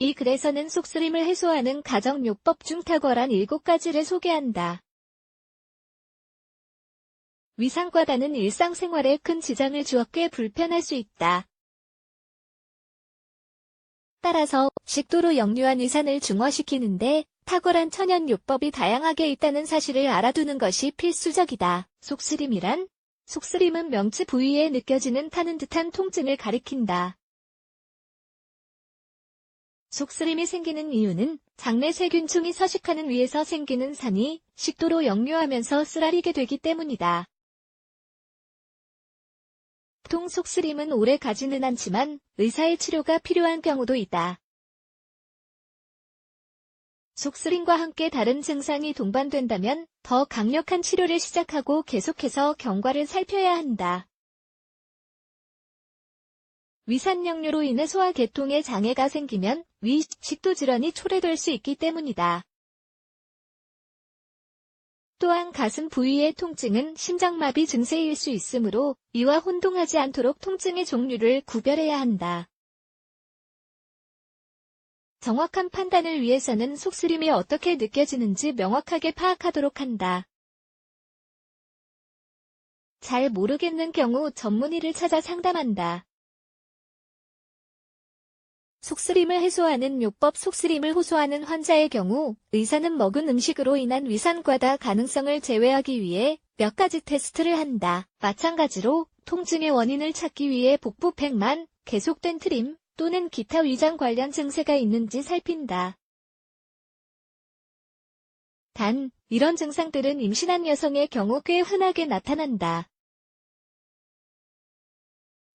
이 글에서는 속쓰림을 해소하는 가정요법 중 탁월한 7가지를 소개한다. 위산과다는 일상생활에 큰 지장을 주어 꽤 불편할 수 있다. 따라서 식도로 역류한 위산을 중화시키는데 탁월한 천연요법이 다양하게 있다는 사실을 알아두는 것이 필수적이다. 속쓰림이란? 속쓰림은 명치 부위에 느껴지는 타는 듯한 통증을 가리킨다. 속쓰림이 생기는 이유는 장내 세균충이 서식하는 위에서 생기는 산이 식도로 역류하면서 쓰라리게 되기 때문이다. 보통 속쓰림은 오래 가지는 않지만 의사의 치료가 필요한 경우도 있다. 속쓰림과 함께 다른 증상이 동반된다면 더 강력한 치료를 시작하고 계속해서 경과를 살펴야 한다. 위산역류로 인해 소화계통에 장애가 생기면 위, 식도 질환이 초래될 수 있기 때문이다. 또한 가슴 부위의 통증은 심장마비 증세일 수 있으므로 이와 혼동하지 않도록 통증의 종류를 구별해야 한다. 정확한 판단을 위해서는 속쓰림이 어떻게 느껴지는지 명확하게 파악하도록 한다. 잘 모르겠는 경우 전문의를 찾아 상담한다. 속쓰림을 해소하는 요법. 속쓰림을 호소하는 환자의 경우 의사는 먹은 음식으로 인한 위산과다 가능성을 제외하기 위해 몇 가지 테스트를 한다. 마찬가지로 통증의 원인을 찾기 위해 복부 팽만, 계속된 트림 또는 기타 위장 관련 증세가 있는지 살핀다. 단, 이런 증상들은 임신한 여성의 경우 꽤 흔하게 나타난다.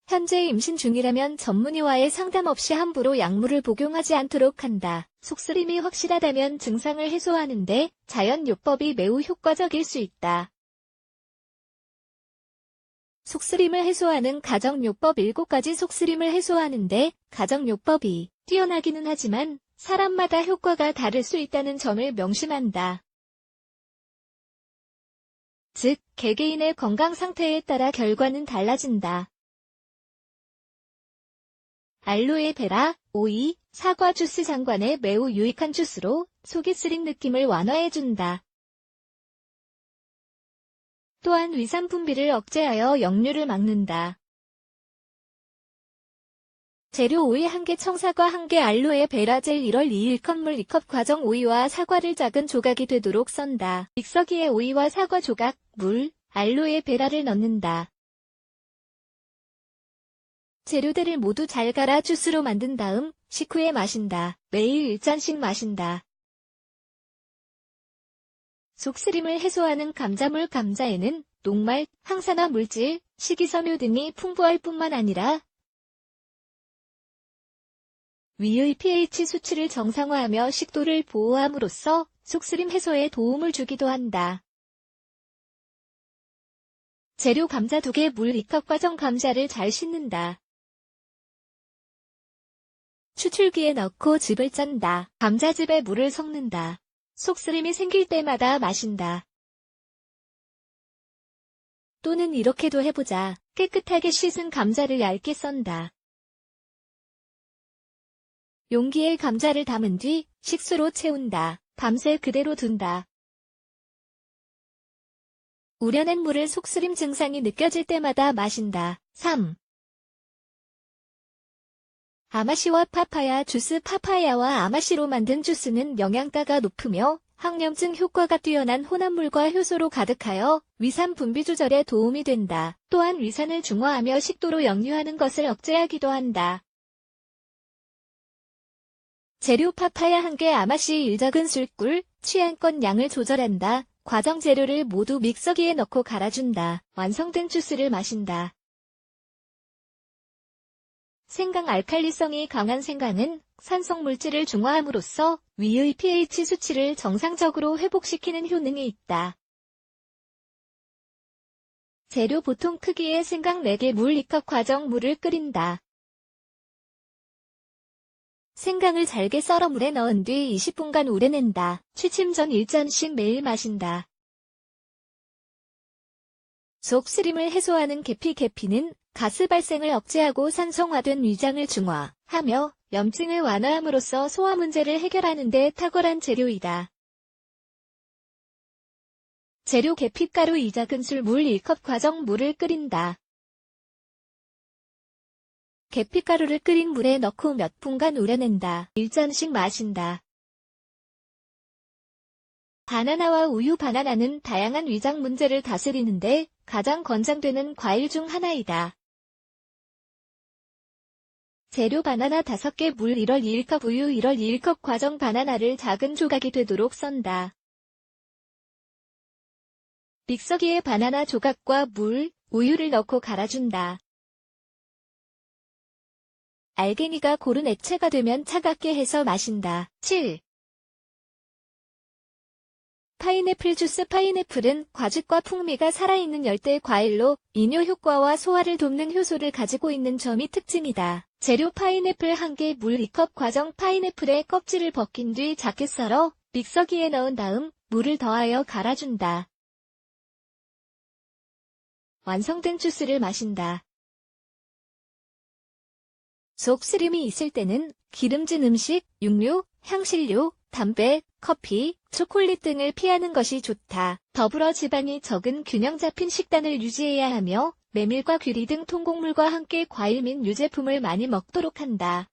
현재 임신 중이라면 전문의와의 상담 없이 함부로 약물을 복용하지 않도록 한다. 속쓰림이 확실하다면 증상을 해소하는데 자연요법이 매우 효과적일 수 있다. 속쓰림을 해소하는 가정요법. 7가지. 속쓰림을 해소하는데 가정요법이 뛰어나기는 하지만 사람마다 효과가 다를 수 있다는 점을 명심한다. 즉, 개개인의 건강 상태에 따라 결과는 달라진다. 알로에베라, 오이, 사과 주스 장관에 매우 유익한 주스로 속이 쓰린 느낌을 완화해준다. 또한 위산 분비를 억제하여 역류를 막는다. 재료 오이 1개, 청사과 1개, 알로에베라 젤 1월 2일 컵물 2컵. 과정 오이와 사과를 작은 조각이 되도록 썬다. 믹서기에 오이와 사과 조각, 물, 알로에베라를 넣는다. 재료들을 모두 잘 갈아 주스로 만든 다음 식후에 마신다. 매일 1잔씩 마신다. 속쓰림을 해소하는 감자물. 감자에는 녹말, 항산화 물질, 식이섬유 등이 풍부할 뿐만 아니라 위의 pH 수치를 정상화하며 식도를 보호함으로써 속쓰림 해소에 도움을 주기도 한다. 재료 감자 2개, 물 2컵. 과정 감자를 잘 씻는다. 추출기에 넣고 즙을 짠다. 감자즙에 물을 섞는다. 속쓰림이 생길 때마다 마신다. 또는 이렇게도 해보자. 깨끗하게 씻은 감자를 얇게 썬다. 용기에 감자를 담은 뒤 식수로 채운다. 밤새 그대로 둔다. 우려낸 물을 속쓰림 증상이 느껴질 때마다 마신다. 3. 아마씨와 파파야 주스. 파파야와 아마씨로 만든 주스는 영양가가 높으며 항염증 효과가 뛰어난 혼합물과 효소로 가득하여 위산 분비 조절에 도움이 된다. 또한 위산을 중화하며 식도로 역류하는 것을 억제하기도 한다. 재료 파파야 1개, 아마씨 1작은 꿀, 취향껏 양을 조절한다. 과정 재료를 모두 믹서기에 넣고 갈아준다. 완성된 주스를 마신다. 생강. 알칼리성이 강한 생강은 산성 물질을 중화함으로써 위의 pH 수치를 정상적으로 회복시키는 효능이 있다. 재료 보통 크기의 생강 4개, 물 2컵. 과정 물을 끓인다. 생강을 잘게 썰어 물에 넣은 뒤 20분간 우려낸다. 취침 전 1잔씩 매일 마신다. 속쓰림을 해소하는 계피. 계피는 가스 발생을 억제하고 산성화된 위장을 중화하며 염증을 완화함으로써 소화 문제를 해결하는 데 탁월한 재료이다. 재료 계피가루 2작은술 물 1컵 과정 물을 끓인다. 계피가루를 끓인 물에 넣고 몇 분간 우려낸다. 1잔씩 마신다. 바나나와 우유. 바나나는 다양한 위장 문제를 다스리는데 가장 권장되는 과일 중 하나이다. 재료 바나나 5개 물 1월 1컵 우유 1월 1컵 과정 바나나를 작은 조각이 되도록 썬다. 믹서기에 바나나 조각과 물, 우유를 넣고 갈아준다. 알갱이가 고른 액체가 되면 차갑게 해서 마신다. 7. 파인애플 주스. 파인애플은 과즙과 풍미가 살아있는 열대 과일로 이뇨 효과와 소화를 돕는 효소를 가지고 있는 점이 특징이다. 재료 파인애플 1개 물 2컵 과정. 파인애플의 껍질을 벗긴 뒤 작게 썰어 믹서기에 넣은 다음 물을 더하여 갈아준다. 완성된 주스를 마신다. 속쓰림이 있을 때는 기름진 음식, 육류, 향신료, 담배, 커피, 초콜릿 등을 피하는 것이 좋다. 더불어 지방이 적은 균형 잡힌 식단을 유지해야 하며 메밀과 귀리 등 통곡물과 함께 과일 및 유제품을 많이 먹도록 한다.